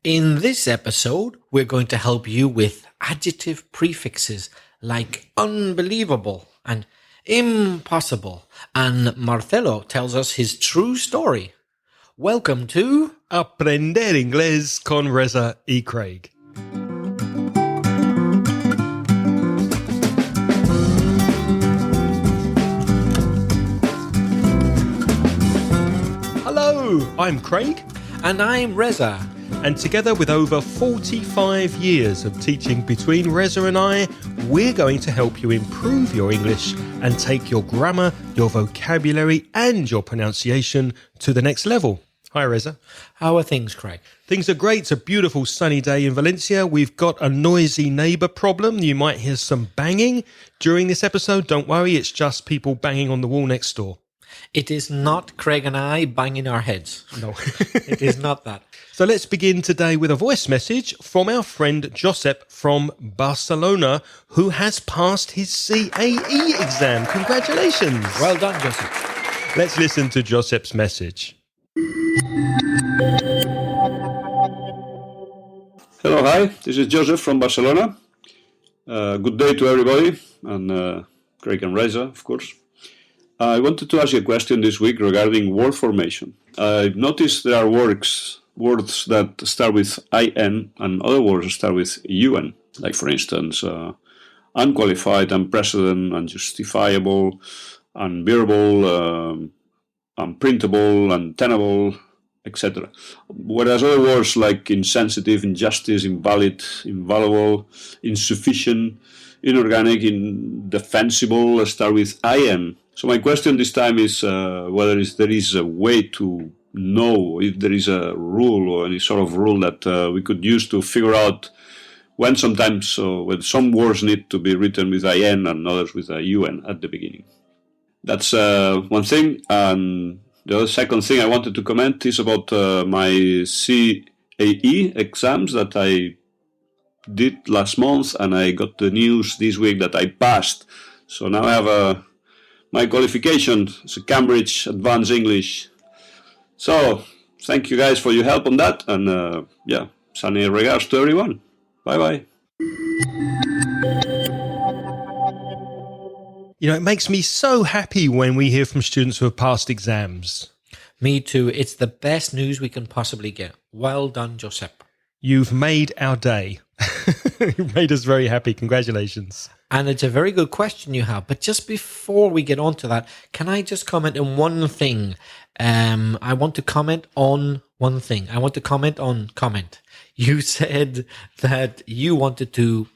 In this episode, we're going to help you with adjective prefixes like unbelievable and impossible. And Marcelo tells us his true story. Welcome to Aprender Inglés con Reza y Craig. Hello, I'm Craig. And I'm Reza. And together with over 45 years of teaching between Reza and I, we're going to help you improve your English and take your grammar, your vocabulary and your pronunciation to the next level. Hi, Reza. How are things, Craig? Things are great. It's a beautiful sunny day in Valencia. We've got a noisy neighbour problem. You might hear some banging during this episode. Don't worry, it's just people banging on the wall next door. It is not Craig and I banging our heads. No. It is not that. So let's begin today with a voice message from our friend Josep from Barcelona, who has passed his CAE exam. Congratulations. Well done, Josep. Let's listen to Jocep's message. Hello, hi. This is Joseph from Barcelona. Good day to everybody, and Craig and Reza, of course. I wanted to ask you a question this week regarding word formation. I've noticed there are words that start with IN and other words that start with UN. Like, for instance, unqualified, unprecedented, unjustifiable, unbearable, unprintable, untenable, etc. Whereas other words like insensitive, injustice, invalid, invaluable, insufficient, inorganic, indefensible start with IN. So my question this time is whether there is a way to know if there is a rule or any sort of rule that we could use to figure out when when some words need to be written with IN and others with a UN at the beginning. That's one thing. And the second thing I wanted to comment is about my CAE exams that I did last month, and I got the news this week that I passed. So now I have my qualification is a Cambridge Advanced English. So, thank you guys for your help on that, and sunny regards to everyone. Bye-bye. You know, it makes me so happy when we hear from students who have passed exams. Me too. It's the best news we can possibly get. Well done, Josep. You've made our day. You've made us very happy. Congratulations. And it's a very good question you have. But just before we get on to that, can I just comment on one thing? I want to comment on one thing. I want to comment on comment. You said that you wanted to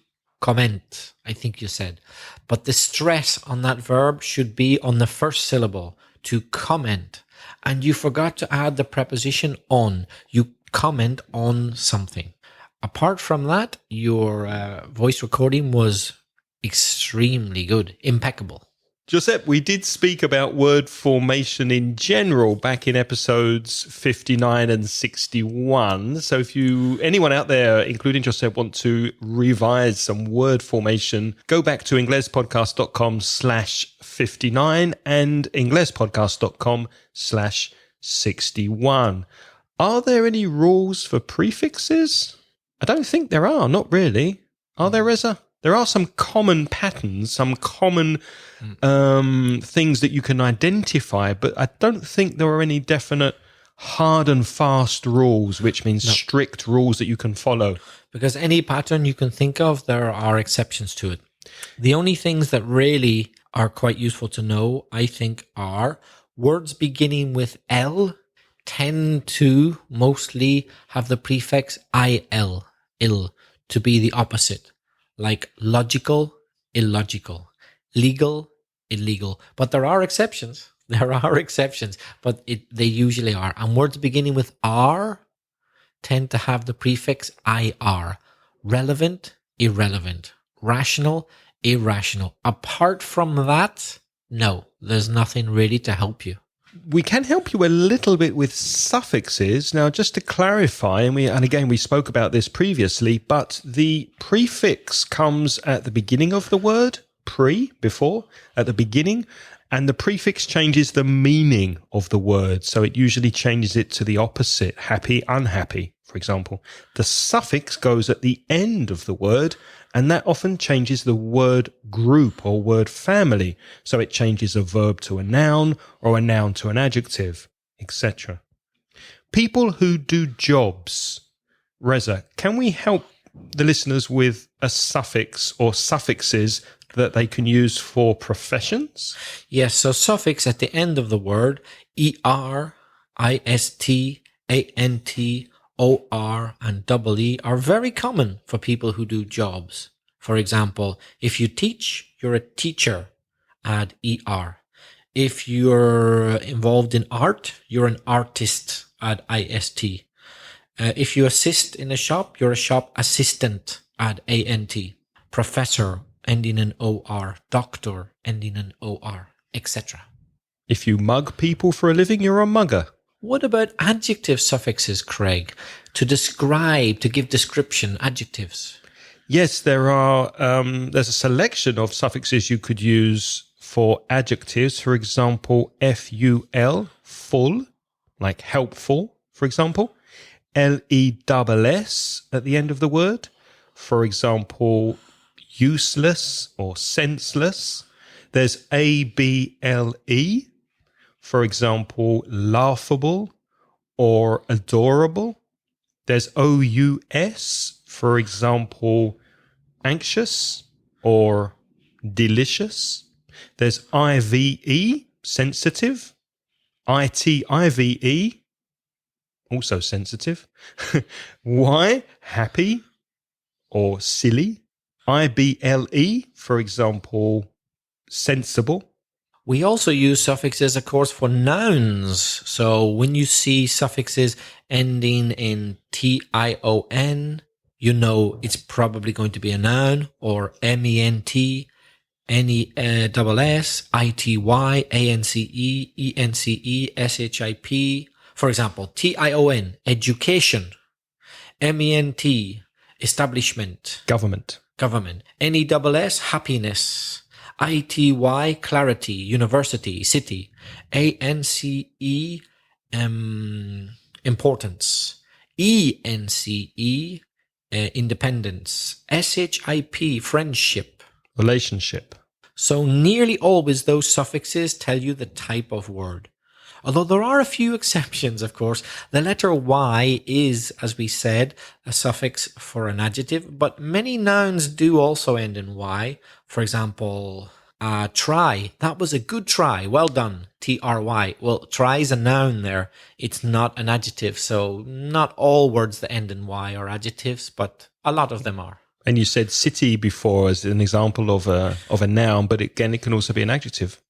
comment, I think you said. But the stress on that verb should be on the first syllable, to comment. And you forgot to add the preposition on. You comment on something. Apart from that, your voice recording was extremely good, impeccable. Josep, we did speak about word formation in general back in episodes 59 and 61. So if anyone out there, including Josep, want to revise some word formation, go back to inglespodcast.com/59 and inglespodcast.com/61. Are there any rules for prefixes? I don't think there are, not really. Are there, Reza? There are some common patterns, some common things that you can identify, but I don't think there are any definite hard and fast rules, which means strict rules that you can follow. Because any pattern you can think of, there are exceptions to it. The only things that really are quite useful to know, I think, are words beginning with L tend to mostly have the prefix IL, to be the opposite. Like logical, illogical, legal, illegal. But there are exceptions. But they usually are. And words beginning with R tend to have the prefix IR. Relevant, irrelevant. Rational, irrational. Apart from that, no, there's nothing really to help you. We can help you a little bit with suffixes. Now, just to clarify, and again, we spoke about this previously, but the prefix comes at the beginning of the word, before, at the beginning, And the prefix changes the meaning of the word. So it usually changes it to the opposite, happy, unhappy, for example. The suffix goes at the end of the word, and that often changes the word group or word family. So it changes a verb to a noun or a noun to an adjective, etc. People who do jobs. Reza, can we help the listeners with a suffix or suffixes that they can use for professions? Yes, so suffix at the end of the word, ER, IST, ANT, OR, and double E are very common for people who do jobs. For example, if you teach, you're a teacher, add ER. If you're involved in art, you're an artist, add IST. If you assist in a shop, you're a shop assistant, add ANT. Professor, ending in OR. Doctor, ending in OR, etc. If you mug people for a living, you're a mugger. What about adjective suffixes, Craig? To describe, to give description, adjectives. Yes, there are. There's a selection of suffixes you could use for adjectives. For example, FUL, full, like helpful, for example. LESS at the end of the word. For example, useless or senseless. There's ABLE, for example, laughable or adorable. There's OUS, for example, anxious or delicious. There's IVE, sensitive. ITIVE, also sensitive. Y, happy or silly. IBLE, for example, sensible. We also use suffixes, of course, for nouns. So when you see suffixes ending in TION, you know it's probably going to be a noun, or MENT, NESS, ITY, ANCE, ENCE, SHIP. For example, TION, education. MENT, establishment. Government. NESS, happiness. ITY, clarity, university, city. ANCE, importance. ENCE, independence. SHIP, friendship. Relationship. So nearly always those suffixes tell you the type of word. Although there are a few exceptions, of course. The letter Y is, as we said, a suffix for an adjective, but many nouns do also end in Y. For example, try. That was a good try. Well done. TRY. Well, try is a noun there. It's not an adjective. So not all words that end in Y are adjectives, but a lot of them are. And you said city before as an example of a noun, but again, it can also be an adjective.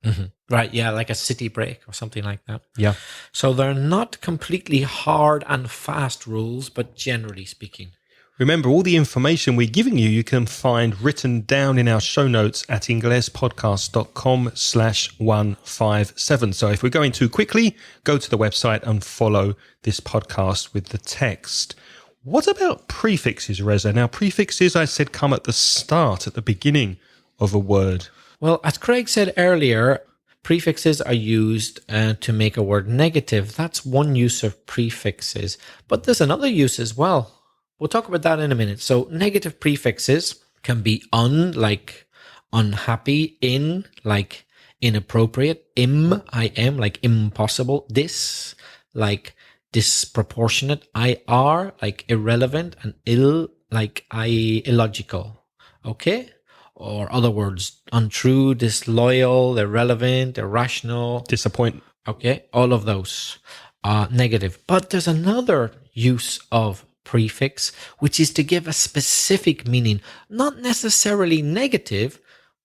Mm-hmm. Right, yeah, like a city break or something like that. Yeah. So they're not completely hard and fast rules, but generally speaking. Remember, all the information we're giving you, you can find written down in our show notes at inglespodcast.com/157. So if we're going too quickly, go to the website and follow this podcast with the text. What about prefixes, Reza? Now, prefixes, I said, come at the start, at the beginning of a word. Well, as Craig said earlier, prefixes are used to make a word negative. That's one use of prefixes. But there's another use as well. We'll talk about that in a minute. So negative prefixes can be un, like unhappy, in, like inappropriate, IM, like impossible, dis, like disproportionate, IR, like irrelevant, and ill, like illogical. Okay? Or other words, untrue, disloyal, irrelevant, irrational. Disappoint. Okay, all of those are negative. But there's another use of prefix, which is to give a specific meaning, not necessarily negative,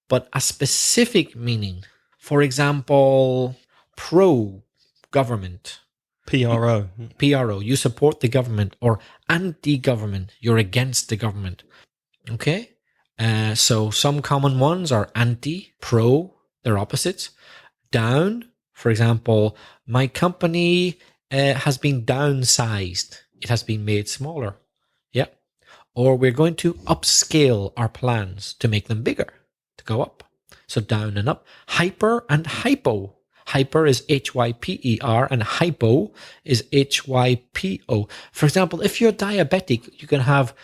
but a specific meaning. For example, pro-government. PRO. PRO, you support the government, or anti-government, you're against the government. Okay? So some common ones are anti, pro, they're opposites. Down, for example, my company has been downsized. It has been made smaller. Yeah. Or we're going to upscale our plans to make them bigger, to go up. So down and up. Hyper and hypo. Hyper is Hyper and hypo is Hypo. For example, if you're diabetic, you can have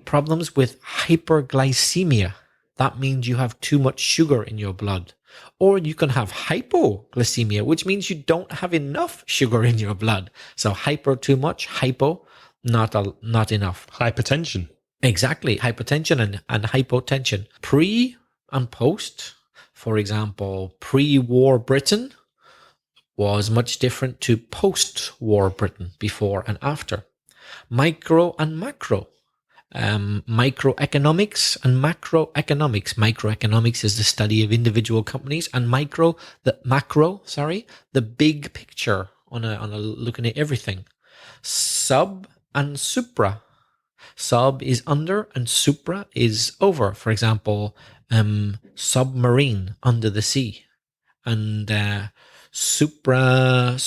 problems with hyperglycemia. That means you have too much sugar in your blood. Or you can have hypoglycemia, which means you don't have enough sugar in your blood. So hyper too much, hypo not enough. Hypertension. Exactly. Hypertension and hypotension. Pre and post. For example, pre-war Britain was much different to post-war Britain, before and after. Micro and macro. Microeconomics and macroeconomics. Microeconomics is the study of individual companies, and the big picture on a looking at everything. Sub and supra. Sub is under and supra is over. For example, submarine, under the sea, and supra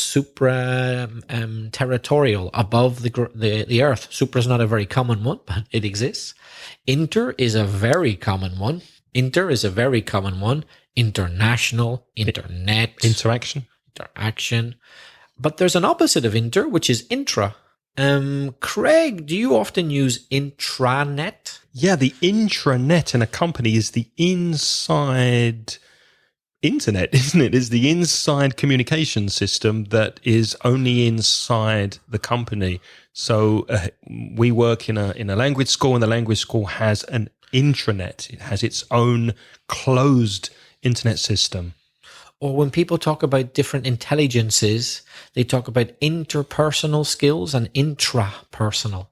territorial, above the earth. Supra is not a very common one, but it exists. Inter is a very common one. International, internet, Interaction. But there's an opposite of inter, which is intra. Craig, do you often use intranet? Yeah, the intranet in a company is the inside internet, isn't it? Is the inside communication system that is only inside the company. So we work in a language school, and the language school has an intranet. It has its own closed internet system. Or when people talk about different intelligences, they talk about interpersonal skills and intrapersonal.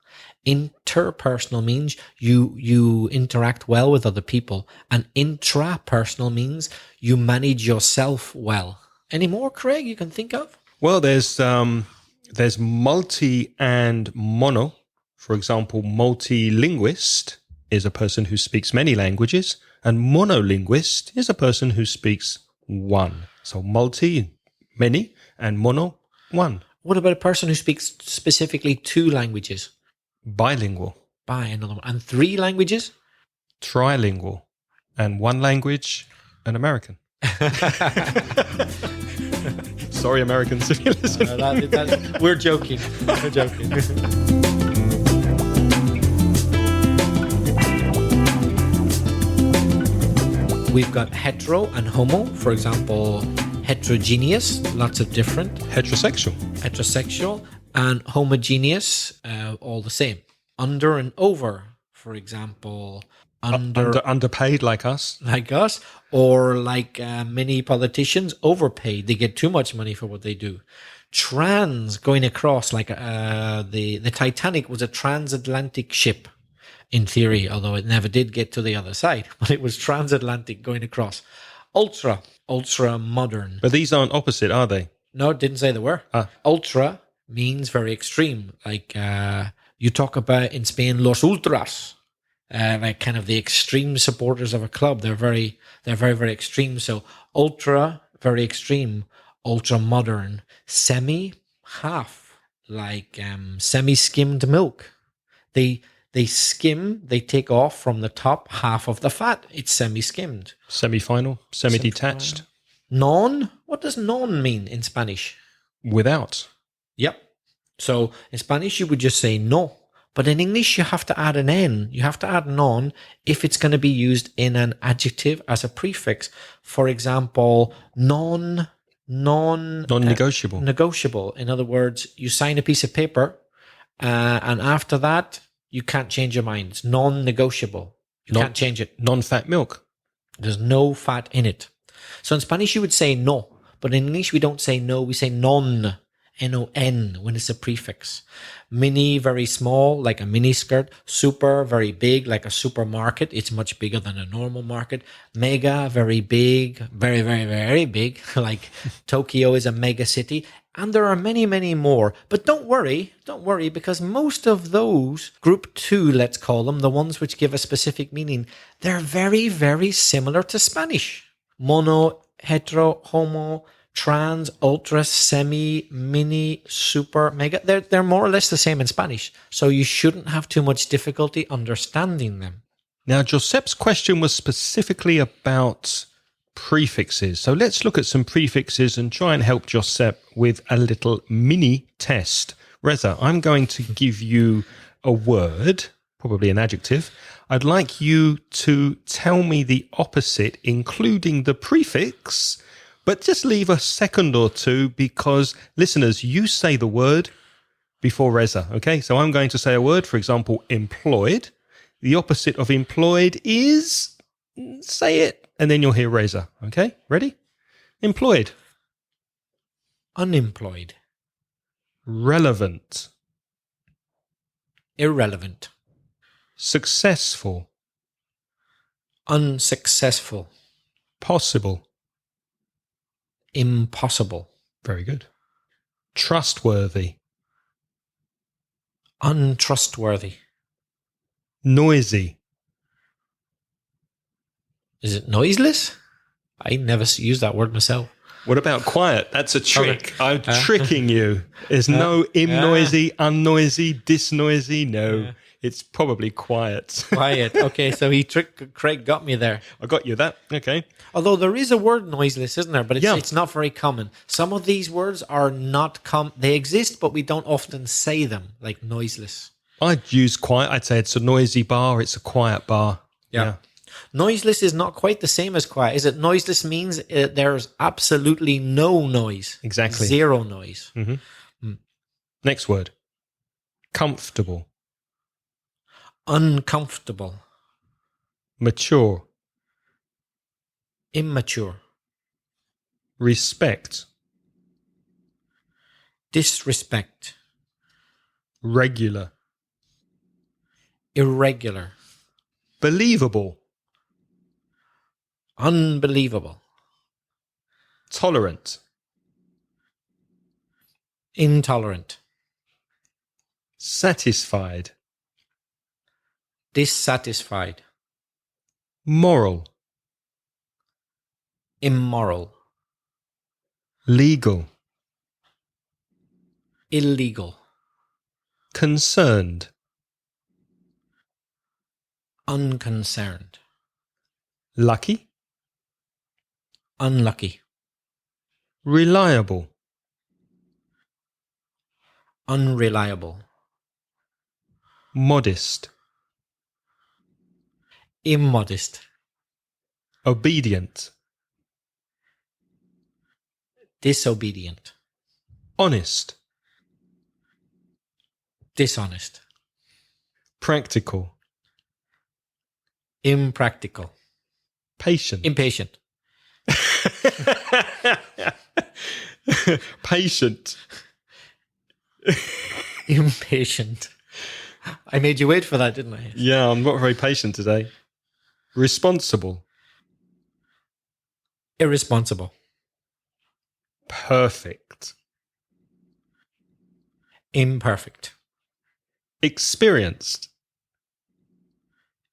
Interpersonal means you interact well with other people, and intrapersonal means you manage yourself well. Any more, Craig, you can think of? Well, there's multi and mono. For example, multilinguist is a person who speaks many languages, and monolinguist is a person who speaks one. So multi, many, and mono, one. What about a person who speaks specifically 2 languages? Bilingual. Another one. And 3 languages? Trilingual. And 1 language, an American. Sorry, Americans, if you listen. We're joking. We're joking. We've got hetero and homo. For example, heterogeneous, lots of different. Heterosexual. And homogeneous, all the same. Under and over, for example, underpaid like us. Or like many politicians, overpaid. They get too much money for what they do. Trans, going across, like the Titanic was a transatlantic ship in theory, although it never did get to the other side, but it was transatlantic going across. Ultra modern. But these aren't opposite, are they? No, it didn't say they were. Ultra means very extreme. Like you talk about in Spain, los ultras, like kind of the extreme supporters of a club. They're very, very extreme. So ultra, very extreme. Ultra modern. Semi, half, like semi-skimmed milk. They skim, they take off from the top half of the fat. It's semi-skimmed. Semi-final, semi-detached. Non, what does non mean in Spanish? Without. Yep. So in Spanish, you would just say no. But in English, you have to add an N. You have to add non if it's going to be used in an adjective as a prefix. For example, non-negotiable. Negotiable. In other words, you sign a piece of paper and after that, you can't change your mind. It's non-negotiable. You can't change it. Non-fat milk. There's no fat in it. So in Spanish, you would say no. But in English, we don't say no. We say non. N-O-N when it's a prefix. Mini, very small, like a mini skirt. Super, very big, like a supermarket. It's much bigger than a normal market. Mega, very big, very, very, very big. Like Tokyo is a mega city. And there are many, many more. But don't worry, because most of those, group 2, let's call them, the ones which give a specific meaning, they're very, very similar to Spanish. Mono, hetero, homo, trans, ultra, semi, mini, super, mega. They're more or less the same in Spanish. So you shouldn't have too much difficulty understanding them. Now, Giuseppe's question was specifically about prefixes. So let's look at some prefixes and try and help Josep with a little mini test. Reza, I'm going to give you a word, probably an adjective. I'd like you to tell me the opposite, including the prefix, but just leave a second or two because, listeners, you say the word before Reza, okay? So I'm going to say a word, for example, employed. The opposite of employed is, say it, and then you'll hear Reza, okay? Ready? Employed. Unemployed. Relevant. Irrelevant. Successful. Unsuccessful. Possible. Impossible. Very good. Trustworthy. Untrustworthy. Noisy. Is it noiseless? I never used that word myself. What about quiet? That's a trick. I'm tricking you. There's no noisy, unnoisy, disnoisy. No, it's probably quiet. Quiet. Okay, so Craig got me there. I got you that. Okay. Although there is a word noiseless, isn't there? But it's not very common. Some of these words are not they exist, but we don't often say them, like noiseless. I'd use quiet. I'd say it's a noisy bar. It's a quiet bar. Yeah. Noiseless is not quite the same as quiet, is it? Noiseless means there's absolutely no noise. Exactly. Zero noise. Mm-hmm. Next word. Comfortable. Uncomfortable. Mature. Immature. Respect. Disrespect. Regular. Irregular. Believable. Unbelievable. Tolerant. Intolerant. Satisfied. Dissatisfied. Moral. Immoral. Legal. Illegal. Concerned. Unconcerned. Lucky. Unlucky. Reliable. Unreliable. Modest. Immodest. Obedient. Disobedient. Honest. Dishonest. Practical. Impractical. Patient. Impatient. Patient. Impatient. I made you wait for that, didn't I? Yeah, I'm not very patient today. Responsible. Irresponsible. Perfect. Imperfect. Experienced.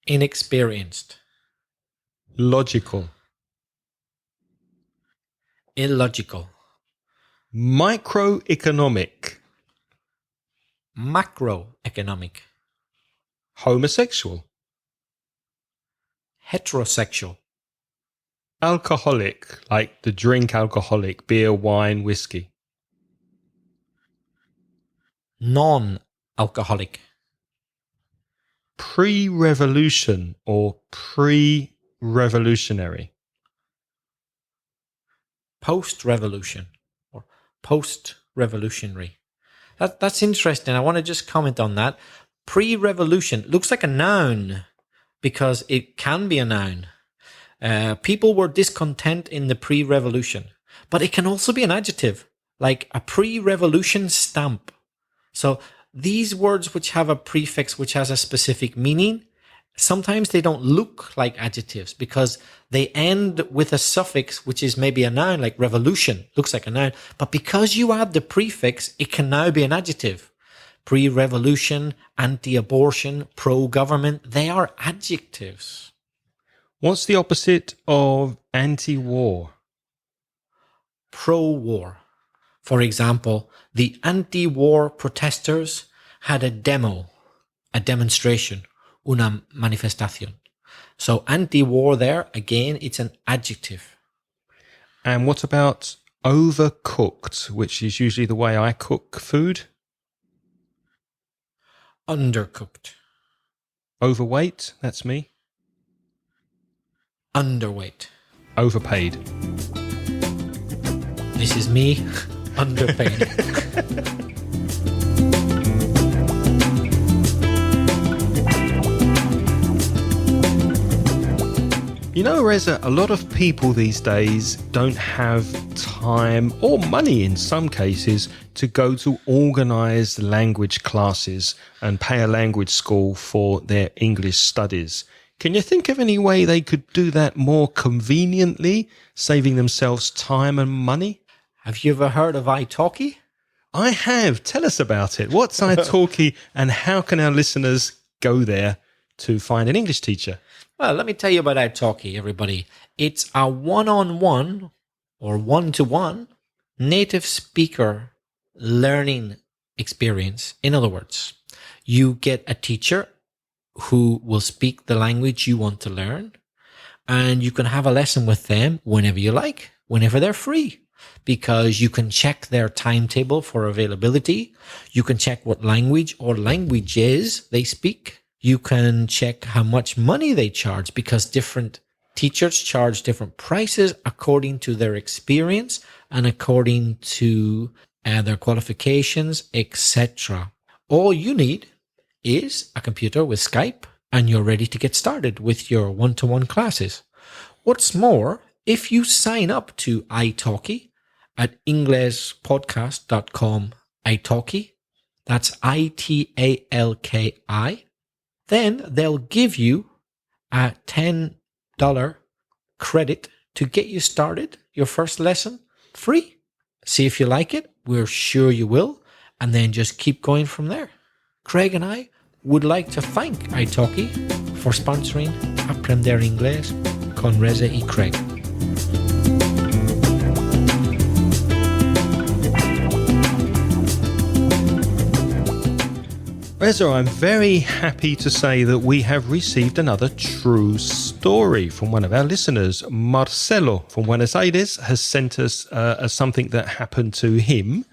Inexperienced. Logical. Illogical. Microeconomic. Macroeconomic. Homosexual. Heterosexual. Alcoholic, like the drink alcoholic, beer, wine, whiskey. Non-alcoholic. Pre-revolution or pre-revolutionary. Post-revolution or post-revolutionary. That's interesting. I want to just comment on that. Pre-revolution looks like a noun because it can be a noun. People were discontent in the pre-revolution, but it can also be an adjective, like a pre-revolution stamp. So these words which have a prefix which has a specific meaning, sometimes they don't look like adjectives because they end with a suffix which is maybe a noun, like revolution, looks like a noun. But because you add the prefix, it can now be an adjective. Pre-revolution, anti-abortion, pro-government, they are adjectives. What's the opposite of anti-war? Pro-war. For example, the anti-war protesters had a demonstration, una manifestación. So anti-war there, again, it's an adjective. And what about overcooked, which is usually the way I cook food? Undercooked. Overweight, that's me. Underweight. Overpaid. This is me. Underpaid. You know, Reza, a lot of people these days don't have time or money in some cases to go to organised language classes and pay a language school for their English studies. Can you think of any way they could do that more conveniently, saving themselves time and money? Have you ever heard of italki? I have. Tell us about it. What's italki and how can our listeners go there to find an English teacher? Well, let me tell you about italki, everybody. It's a one-on-one or one-to-one native speaker learning experience. In other words, you get a teacher who will speak the language you want to learn, and you can have a lesson with them whenever you like, whenever they're free, because you can check their timetable for availability. You can check what language or languages they speak. You can check how much money they charge, because different teachers charge different prices according to their experience and according to their qualifications, etc. All you need is a computer with Skype, and you're ready to get started with your one-to-one classes. What's more, if you sign up to italki at inglespodcast.com, italki, that's ITALKI, then they'll give you a $10 credit to get you started, your first lesson, free. See if you like it. We're sure you will. And then just keep going from there. Craig and I would like to thank italki for sponsoring Aprender Inglés con Reza y Craig. Reza, I'm very happy to say that we have received another true story from one of our listeners. Marcelo from Buenos Aires has sent us something that happened to him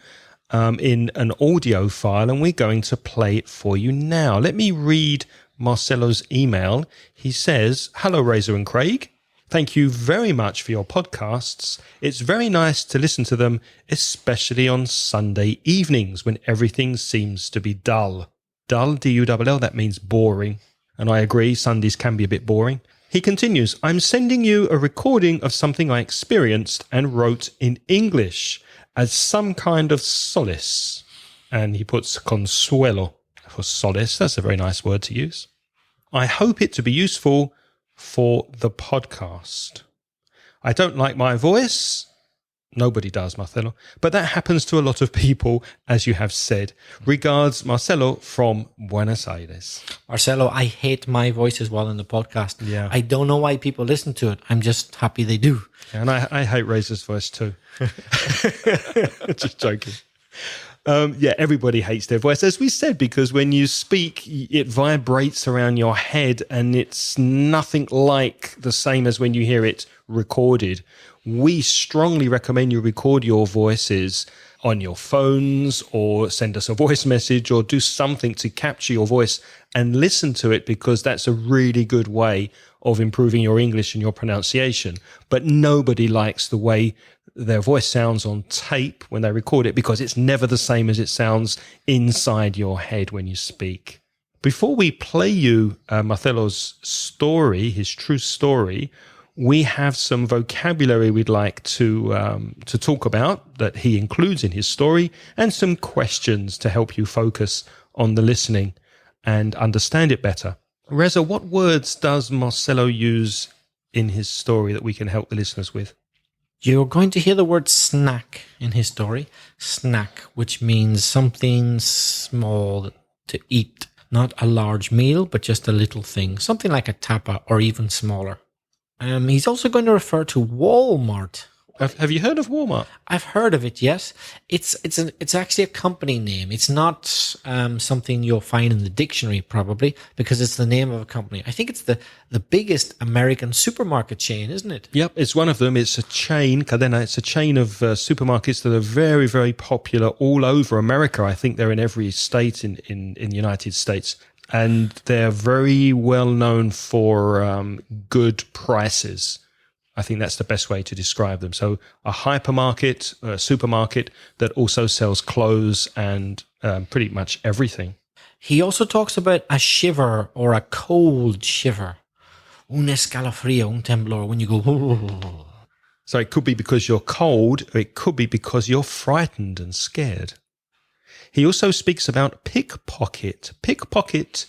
in an audio file, and we're going to play it for you now. Let me read Marcelo's email. He says, "Hello, Reza and Craig. Thank you very much for your podcasts. It's very nice to listen to them, especially on Sunday evenings when everything seems to be dull." Dull, D-U-L-L, that means boring. And I agree, Sundays can be a bit boring. He continues, "I'm sending you a recording of something I experienced and wrote in English as some kind of solace." And he puts consuelo for solace. That's a very nice word to use. "I hope it to be useful for the podcast. I don't like my voice." Nobody does, Marcelo. "But that happens to a lot of people, as you have said. Regards, Marcelo from Buenos Aires." Marcelo, I hate my voice as well in the podcast. Yeah. I don't know why people listen to it. I'm just happy they do. And I hate Razor's voice too. Just joking. Everybody hates their voice, as we said, because when you speak, it vibrates around your head and it's nothing like the same as when you hear it recorded. We strongly recommend you record your voices on your phones or send us a voice message or do something to capture your voice and listen to it, because that's a really good way of improving your English and your pronunciation. But nobody likes the way their voice sounds on tape when they record it, because it's never the same as it sounds inside your head when you speak. Before we play you Marcelo's story, his true story, we have some vocabulary we'd like to talk about that he includes in his story, and some questions to help you focus on the listening and understand it better. Reza, what words does Marcelo use in his story that we can help the listeners with? You're going to hear the word snack in his story. Snack, which means something small to eat. Not a large meal, but just a little thing. Something like a tapa or even smaller. He's also going to refer to Walmart Have you heard of Walmart? I've heard of it. Yes, it's actually a company name. It's not something you'll find in the dictionary probably because it's the name of a company. I think it's the biggest American supermarket chain, isn't it? Yep, it's one of them. It's a chain, cadena. It's a chain of supermarkets that are very, very popular all over America. I think they're in every state in the United States. And they're very well known for good prices. I think that's the best way to describe them. So a hypermarket, a supermarket that also sells clothes and pretty much everything. He also talks about a shiver or a cold shiver. Un escalofrío, un temblor, when you go... So it could be because you're cold, or it could be because you're frightened and scared. He also speaks about pickpocket. Pickpocket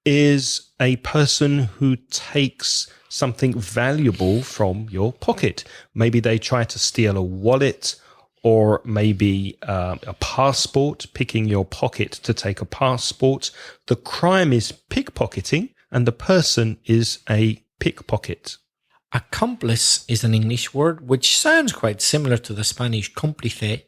is a person who takes something valuable from your pocket. Maybe they try to steal a wallet or maybe a passport, picking your pocket to take a passport. The crime is pickpocketing and the person is a pickpocket. Accomplice is an English word which sounds quite similar to the Spanish cómplice,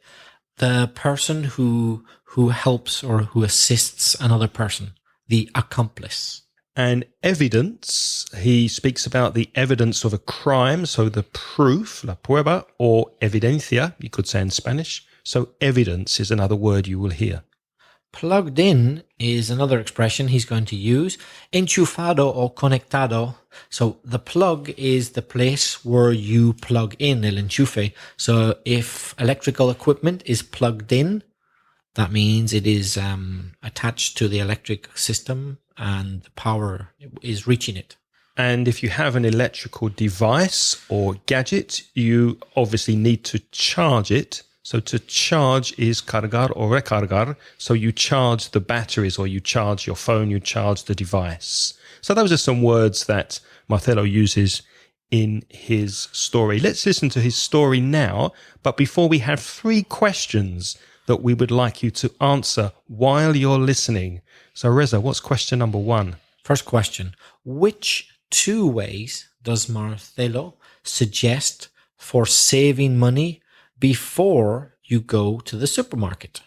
the person who helps or who assists another person, the accomplice. And evidence, he speaks about the evidence of a crime, so the proof, la prueba, or evidencia, you could say in Spanish. So evidence is another word you will hear. Plugged in is another expression he's going to use. Enchufado or conectado. So the plug is the place where you plug in, el enchufe. So if electrical equipment is plugged in, that means it is attached to the electric system and the power is reaching it. And if you have an electrical device or gadget, you obviously need to charge it. So to charge is cargar or recargar. So you charge the batteries or you charge your phone, you charge the device. So those are some words that Marcelo uses in his story. Let's listen to his story now. But before, we have 3 questions that we would like you to answer while you're listening. So Reza, what's question number 1? First question. Which 2 ways does Marcelo suggest for saving money before you go to the supermarket?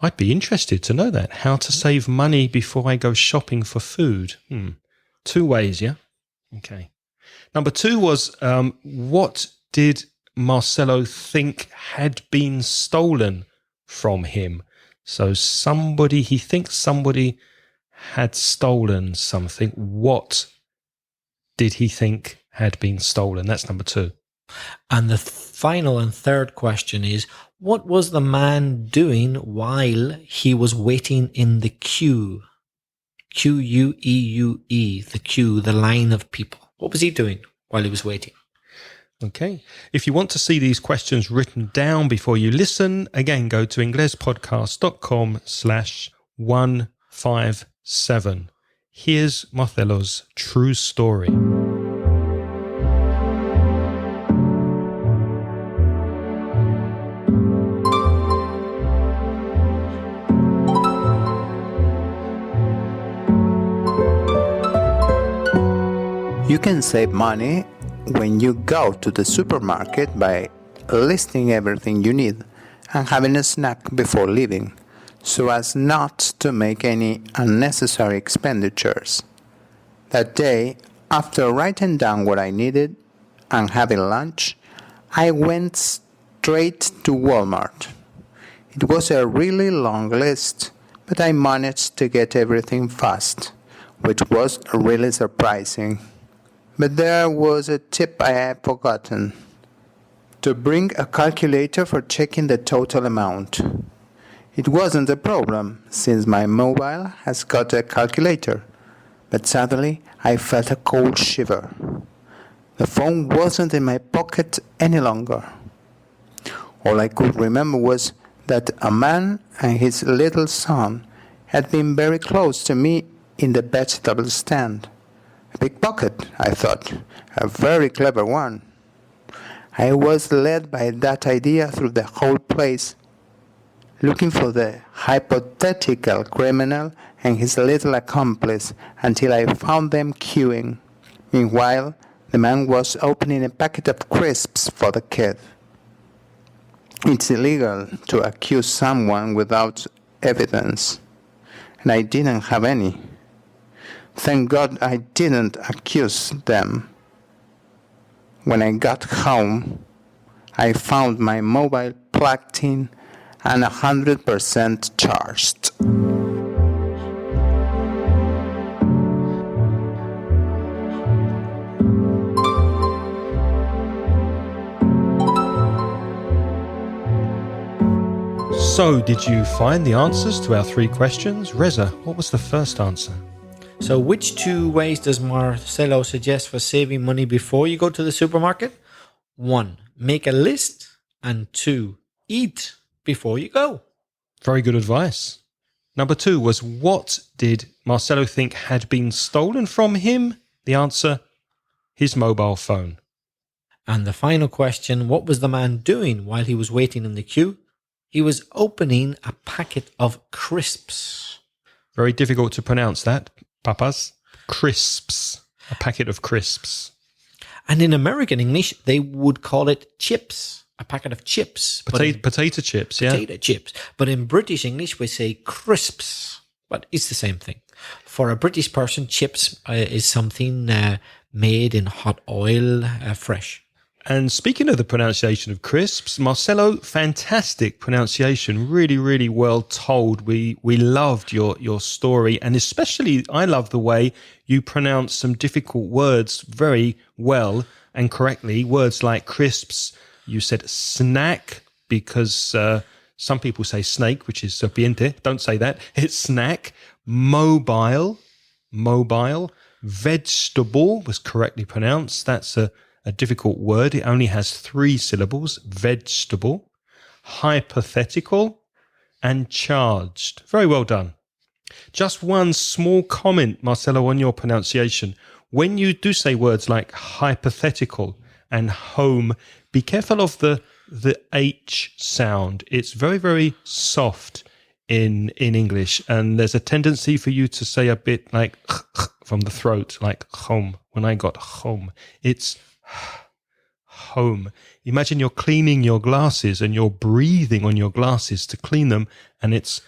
I'd be interested to know that. How to save money before I go shopping for food. 2 ways, yeah? Okay. Number 2 was, what did Marcelo think had been stolen from him? So he thinks somebody had stolen something. What did he think had been stolen? That's number 2. And the final and third question is, what was the man doing while he was waiting in the queue? Queue, the queue, the line of people. What was he doing while he was waiting? Okay. If you want to see these questions written down before you listen, again, go to inglespodcast.com/157. Here's Marcelo's true story. You can save money when you go to the supermarket by listing everything you need and having a snack before leaving, so as not to make any unnecessary expenditures. That day, after writing down what I needed and having lunch, I went straight to Walmart. It was a really long list, but I managed to get everything fast, which was really surprising. But there was a tip I had forgotten: to bring a calculator for checking the total amount. It wasn't a problem, since my mobile has got a calculator, but suddenly I felt a cold shiver. The phone wasn't in my pocket any longer. All I could remember was that a man and his little son had been very close to me in the vegetable stand. A pickpocket, I thought, a very clever one. I was led by that idea through the whole place, looking for the hypothetical criminal and his little accomplice until I found them queuing. Meanwhile, the man was opening a packet of crisps for the kid. It's illegal to accuse someone without evidence, and I didn't have any. Thank God I didn't accuse them. When I got home, I found my mobile plugged in and 100% charged. So, did you find the answers to our 3 questions? Reza, what was the first answer? So which 2 ways does Marcelo suggest for saving money before you go to the supermarket? 1, make a list, and 2, eat before you go. Very good advice. Number 2 was, what did Marcelo think had been stolen from him? The answer, his mobile phone. And the final question, what was the man doing while he was waiting in the queue? He was opening a packet of crisps. Very difficult to pronounce that, papas. Crisps. A packet of crisps. And in American English, they would call it chips. A packet of chips. Potato chips, yeah. Potato chips. But in British English, we say crisps. But it's the same thing. For a British person, chips is something made in hot oil, fresh. And speaking of the pronunciation of crisps, Marcelo, fantastic pronunciation, really, really well told. We loved your story, and especially I love the way you pronounce some difficult words very well and correctly. Words like crisps, you said snack, because some people say snake, which is serpiente. Don't say that. It's snack. Mobile, vegetable was correctly pronounced. That's a difficult word. It only has 3 syllables. Vegetable, hypothetical, and charged. Very well done. Just one small comment, Marcelo, on your pronunciation. When you do say words like hypothetical and home, be careful of the H sound. It's very, very soft in English, and there's a tendency for you to say a bit like from the throat, like home. When I got home, it's home. Imagine you're cleaning your glasses and you're breathing on your glasses to clean them, and it's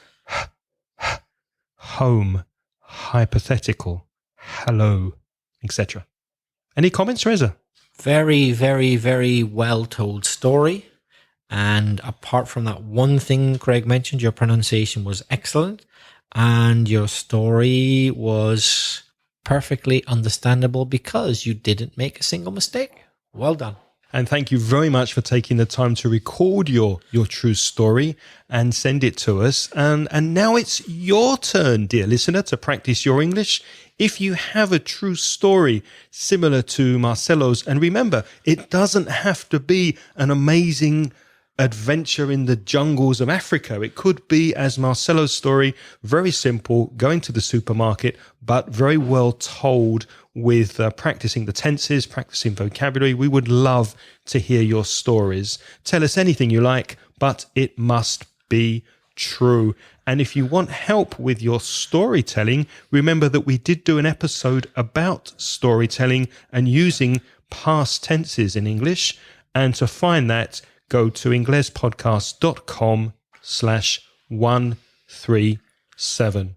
home, hypothetical, hello, etc. Any comments, Reza? Very, very, very well told story. And apart from that one thing Craig mentioned, your pronunciation was excellent and your story was perfectly understandable because you didn't make a single mistake. Well done. And thank you very much for taking the time to record your true story and send it to us. And now it's your turn, dear listener, to practice your English. If you have a true story similar to Marcelo's, and remember, it doesn't have to be an amazing adventure in the jungles of Africa. It could be, as Marcelo's story, very simple, going to the supermarket, but very well told with practicing the tenses, practicing vocabulary. We would love to hear your stories. Tell us anything you like, but it must be true. And if you want help with your storytelling, remember that we did do an episode about storytelling and using past tenses in English. And to find that, go to inglespodcast.com/137.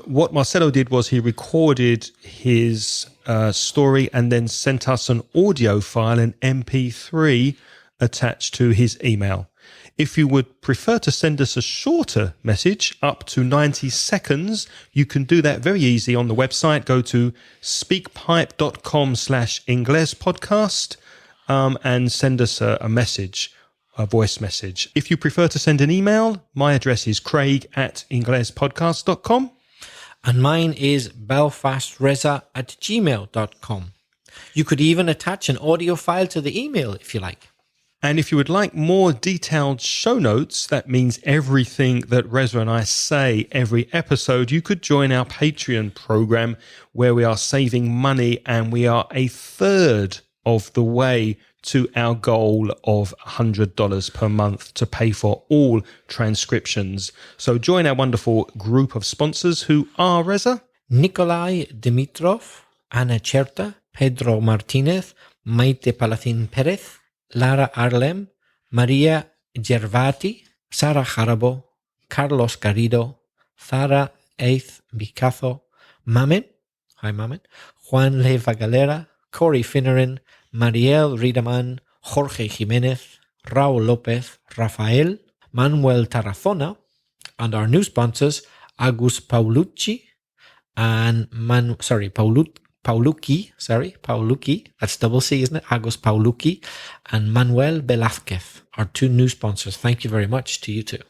What Marcelo did was he recorded his story and then sent us an audio file, an MP3, attached to his email. If you would prefer to send us a shorter message, up to 90 seconds, you can do that very easy on the website. Go to speakpipe.com/inglespodcast and send us a message, a voice message. If you prefer to send an email, my address is craig@inglespodcast.com. And mine is belfastreza@gmail.com. You could even attach an audio file to the email if you like. And if you would like more detailed show notes, that means everything that Reza and I say every episode, you could join our Patreon program where we are saving money and we are a third of the way to our goal of $100 per month to pay for all transcriptions. So join our wonderful group of sponsors who are, Reza? Nikolai Dimitrov, Ana Cherta, Pedro Martinez, Maite Palacin Perez, Lara Arlem, Maria Gervati, Sara Jarabo, Carlos Garrido, Zara Eith Bicazo, Mamen, hi Mamen, Juan Leva Galera, Corey Finneran, Mariel Riedemann, Jorge Jimenez, Raul Lopez, Rafael, Manuel Tarazona, and our new sponsors, Agus Paulucci and Paulucci, that's double C, isn't it? Agus Paulucci and Manuel Velázquez, our two new sponsors. Thank you very much to you two.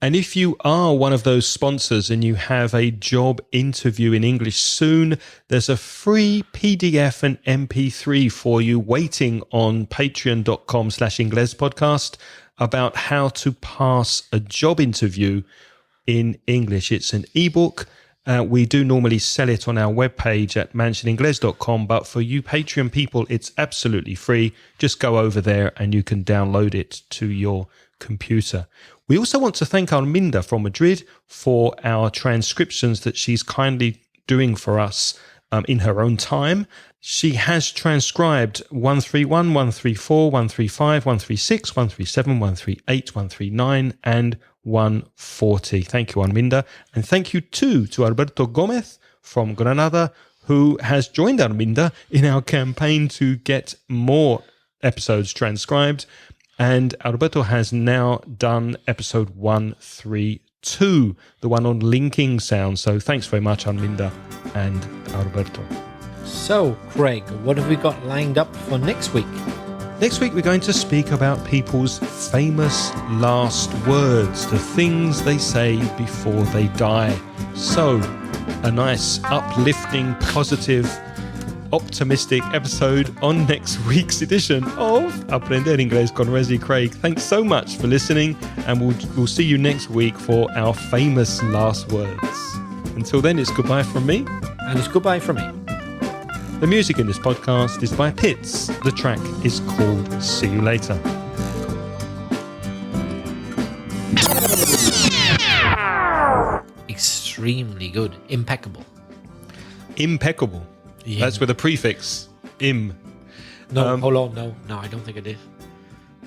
And if you are one of those sponsors and you have a job interview in English soon, there's a free PDF and MP3 for you waiting on patreon.com/inglespodcast about how to pass a job interview in English. It's an ebook. We do normally sell it on our webpage at mansioningles.com, but for you Patreon people, it's absolutely free. Just go over there and you can download it to your computer. We also want to thank Arminda from Madrid for our transcriptions that she's kindly doing for us in her own time. She has transcribed 131, 134, 135, 136, 137, 138, 139 and 140. Thank you, Arminda. And thank you too to Alberto Gomez from Granada, who has joined Arminda in our campaign to get more episodes transcribed. And Alberto has now done episode 132, the one on linking sounds. So thanks very much, Arminda and Alberto. So, Craig, what have we got lined up for next week? Next week, we're going to speak about people's famous last words, the things they say before they die. So, a nice, uplifting, positive, optimistic episode on next week's edition of Aprender Inglés con Reza y Craig. Thanks so much for listening, and we'll see you next week for our famous last words. Until then, it's goodbye from me. And it's goodbye from me. The music in this podcast is by Pitts. The track is called See You Later. Extremely good. Impeccable. Impeccable. Yeah. That's with a prefix. Im. No, hold on. No, I don't think it is.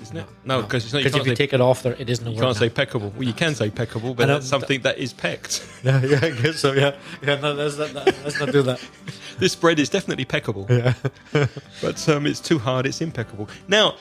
Isn't it? No, because it's not. Because if you take it off there, it isn't a word. You can't now. say peckable. Well, you can say peckable, but that's something that is pecked. Yeah, I guess so. Yeah. No, let's not do that. This bread is definitely peckable. Yeah. But it's too hard. It's impeccable. Now,